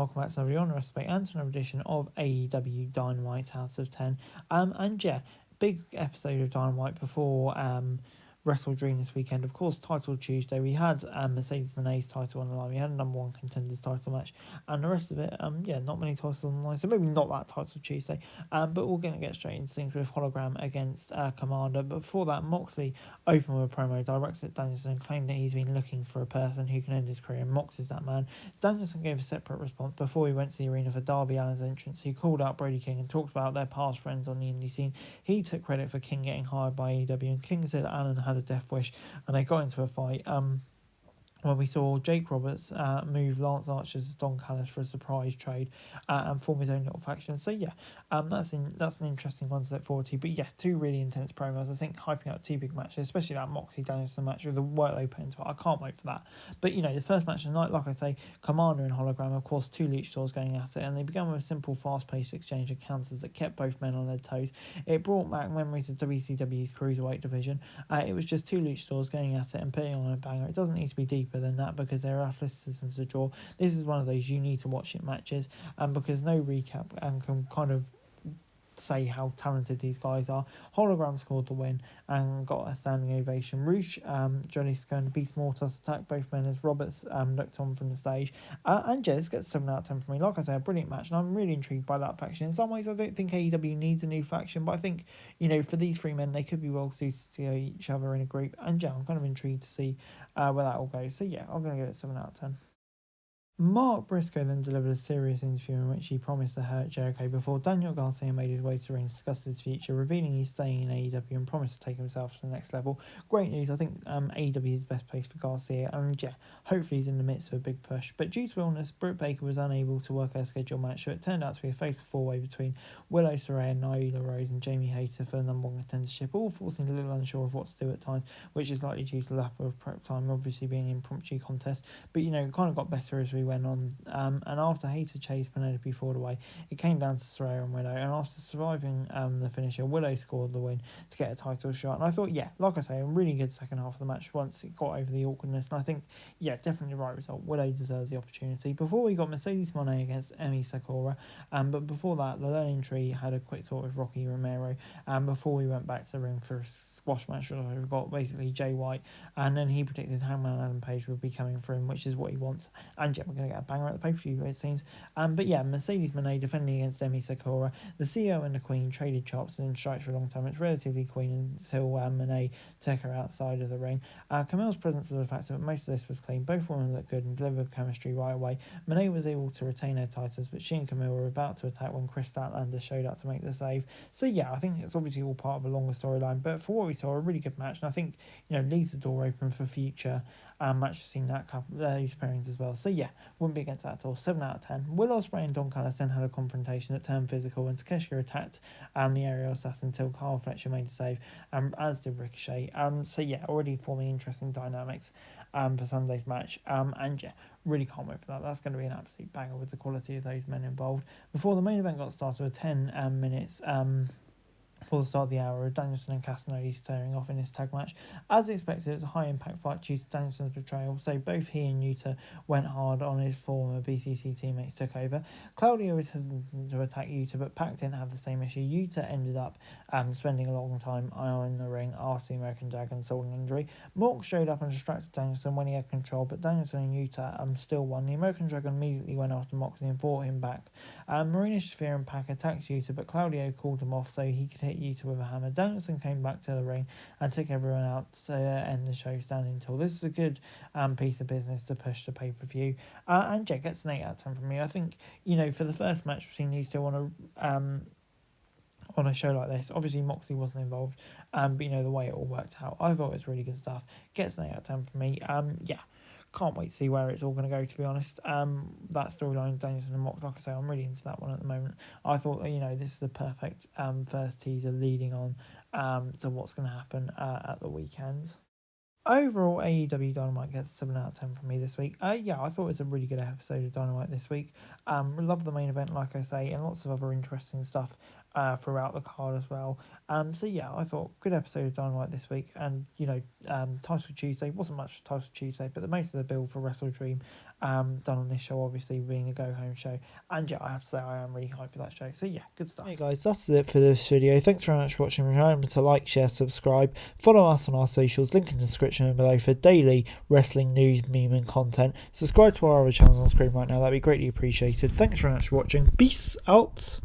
welcome back to another Honor Respect and to another edition of AEW Dynamite Out of 10. And yeah, big episode of Dynamite before Wrestle Dream this weekend. Of course, Title Tuesday. We had Mercedes Moné's title on the line. We had a number one contenders title match, and the rest of it, not many titles on the line. So maybe not that Title Tuesday. But we're going to get straight into things with Hologram against Commander. But before that, Moxley opened with a promo, directed at Danielson, and claimed that he's been looking for a person who can end his career. And Mox is that man. Danielson gave a separate response before he went to the arena for Darby Allin's entrance. He called out Brody King and talked about their past friends on the indie scene. He took credit for King getting hired by AEW, and King said Allen had a death wish, and they got into a fight. When we saw Jake Roberts move Lance Archer to Don Callis for a surprise trade and form his own little faction. So yeah, that's an interesting one to look forward to. But yeah, two really intense promos. I think hyping up two big matches, especially that Moxley Danielson match with the work they put into it. I can't wait for that. But you know, the first match of the night, like I say, Commander and Hologram, of course, two luchadors going at it, and they began with a simple, fast-paced exchange of counters that kept both men on their toes. It brought back memories of WCW's cruiserweight division. It was just two luchadors going at it and putting on a banger. It doesn't need to be deeper than that because their athleticism to draw. This is one of those you need to watch it matches, and because no recap and can kind of say how talented these guys are. Hologram scored the win and got a standing ovation. Rouge, Jalisco and Beast Mortis attacked both men as Roberts looked on from the stage. And Jess gets 7 out of 10 for me. Like I say, a brilliant match, and I'm really intrigued by that faction. In some ways, I don't think AEW needs a new faction, but I think, you know, for these three men, they could be well suited to each other in a group. And yeah, I'm kind of intrigued to see where that all goes. So yeah, I'm going to give it 7 out of 10. Mark Briscoe then delivered a serious interview in which he promised to hurt Jericho before Daniel Garcia made his way to the ring to discuss his future, revealing he's staying in AEW and promised to take himself to the next level. Great news. I think AEW is the best place for Garcia, and yeah, hopefully he's in the midst of a big push. But due to illness, Britt Baker was unable to work her scheduled match, so it turned out to be a fatal four-way between Willow Saraya, Nyla Rose and Jamie Hayter for the number one contendership, all forcing a little unsure of what to do at times, which is likely due to the lack of prep time, obviously being an impromptu contest. But you know, it kind of got better as we went on, and after Hayter chased Penelope Ford away, it came down to Saraya and Willow, and after surviving the finisher, Willow scored the win to get a title shot. And I thought, yeah, like I say, a really good second half of the match once it got over the awkwardness, and I think, yeah, definitely the right result. Willow deserves the opportunity. Before we got Mercedes Moné against Emi Sakura, but before that, the Learning Tree had a quick talk with Rocky Romero, and before we went back to the ring for a squash match, we've got basically Jay White, and then he predicted Hangman Adam Page would be coming for him, which is what he wants. And yeah, we're going to get a banger at the pay-per-view, it seems. But yeah, Mercedes Moné defending against Emi Sakura. The CEO and the Queen traded chops and strikes for a long time. It's relatively Queen until Moné took her outside of the ring. Camille's presence was a factor, but most of this was clean. Both women looked good and delivered chemistry right away. Moné was able to retain her titles, but she and Camille were about to attack when Chris Statlander showed up to make the save. So yeah, I think it's obviously all part of a longer storyline, but for what we saw, a really good match, and I think, you know, leaves the door open for future matches seen that couple those pairings as well. So yeah, wouldn't be against that at all. 7 out of 10. Will Ospreay and Don Callis then had a confrontation that turned physical, and Takeshita attacked the aerial assassin until Carl Fletcher made a save, as did Ricochet. So yeah, already forming interesting dynamics for Sunday's match. And yeah, really can't wait for that. That's going to be an absolute banger with the quality of those men involved. Before the main event got started with 10 minutes before the start of the hour, Danielson and Castagnoli staring off in this tag match. As expected, it's a high-impact fight due to Danielson's betrayal, so both he and Yuta went hard on his former BCC teammates took over. Claudio was hesitant to attack Yuta, but Pac didn't have the same issue. Yuta ended up spending a long time in the ring after the American Dragon sold an injury. Mork showed up and distracted Danielson when he had control, but Danielson and Yuta still won. The American Dragon immediately went after Moxley and fought him back. Marina Shafir and Pac attacked Yuta, but Claudio called him off so he could hit Yuta with a hammer. Danielson came back to the ring and took everyone out to end the show standing tall. This is a good piece of business to push the pay-per-view. And Jet gets an 8 out of 10 from me. I think, you know, for the first match between these two on a show like this, obviously Moxley wasn't involved, but you know, the way it all worked out, I thought it was really good stuff. Gets an 8 out of 10 from me. Yeah, can't wait to see where it's all going to go, to be honest. That storyline, Danielson and Mox, like I say, I'm really into that one at the moment. I thought, you know, this is the perfect first teaser leading on to what's going to happen at the weekend. Overall, AEW Dynamite gets 7 out of 10 from me this week. Yeah, I thought it was a really good episode of Dynamite this week. Love the main event, like I say, and lots of other interesting stuff throughout the card as well. So yeah, I thought good episode of Dynamite this week, and Title Tuesday wasn't much Title Tuesday, but the most of the build for Wrestle Dream done on this show, obviously being a go home show, and yeah, I have to say I am really hyped for that show. So yeah, good stuff. Hey guys, that's it for this video. Thanks very much for watching. Remember to like, share, subscribe, follow us on our socials, link in the description below for daily wrestling news, meme and content. Subscribe to our other channels on screen right now, that'd be greatly appreciated. Thanks very much for watching. Peace out.